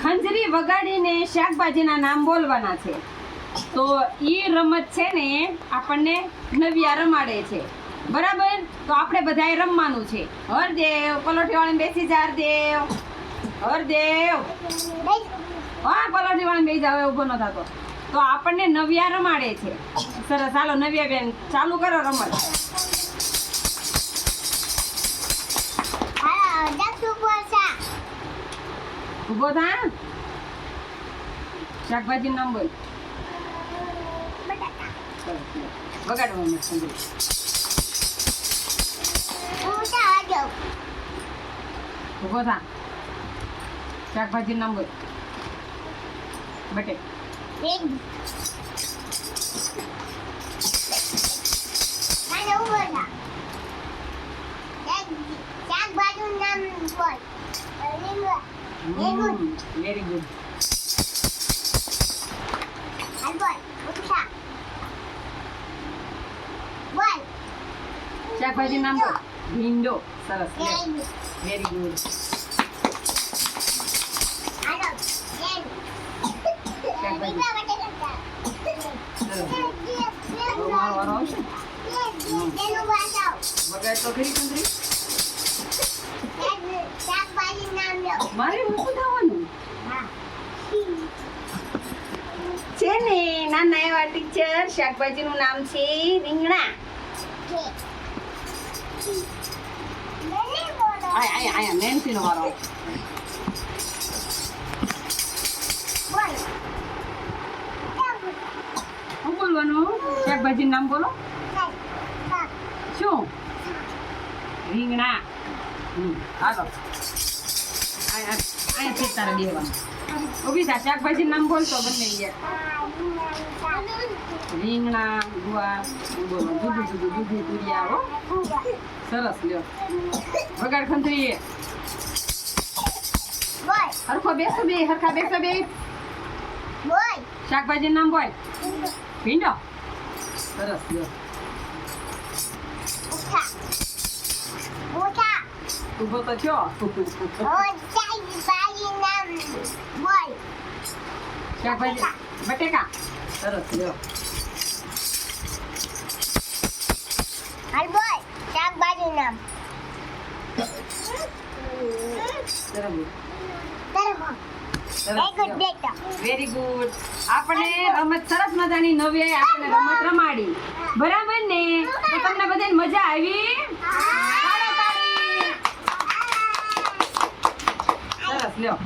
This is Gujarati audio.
ખંજરી વગાડીને શાકભાજીના નામ બોલવાના છે. તો ઈ રમત છે ને આપણને નવિયા રમાડે છે. બરાબર? તો આપણે બધાએ રમવાનું છે. હરદેવ પલોઠી વાળીને બેસી જા. હરદેવ હા, પલોઠી વાળીને બેસી જાવ, ઊભો ન થતો. તો આપણને નવિયા રમાડે છે. સરસ, ચાલો નવિયા બેન ચાલુ કરો રમત. ઊભો થા. શાકભાજી નામ બોલ. વગાડવાનું ઊભો થા. શાકભાજી નામ બોલ. બટે. Very good. શાકભાજી નામ બોલ. ભીંડો. સરસ, વેરી ગુડ. વગાડ તો ખરી કંદરી. મારે ઊભું થવાનું છે ને. નાના એવા ટીચર, શાકભાજીનું નામ છે રીંગણા. આયા નેન્સી નો વારો. શું બોલવાનું? શાકભાજીનું નામ બોલો. શું? રીંગણા. હાલો અહીંયા તારે બેવાનું. ઊભી થા. શાકભાજીનું નામ બોલતો બંને ગયા. રીંગણા, ગુવાર બોલો. દૂધી તુરિયા. હો સરસ. લ્યો વગાડ ખંતરી. હરખો બેસો બે. હરખા બેસો બે. શાકભાજીનું નામ બોલ. ભીંડો. સરસ. લ્યો ઊભો તો થયો. શાકભાજી બટેકા. સરસ. લ્યો શાકભાજી નામ વેરી ગુડ. આપણે રમત સરસ મજાની નવી આપણે રમત રમાડી. બરાબર ને? તો તમને બધાને મજા આવી? સરસ. લ્યો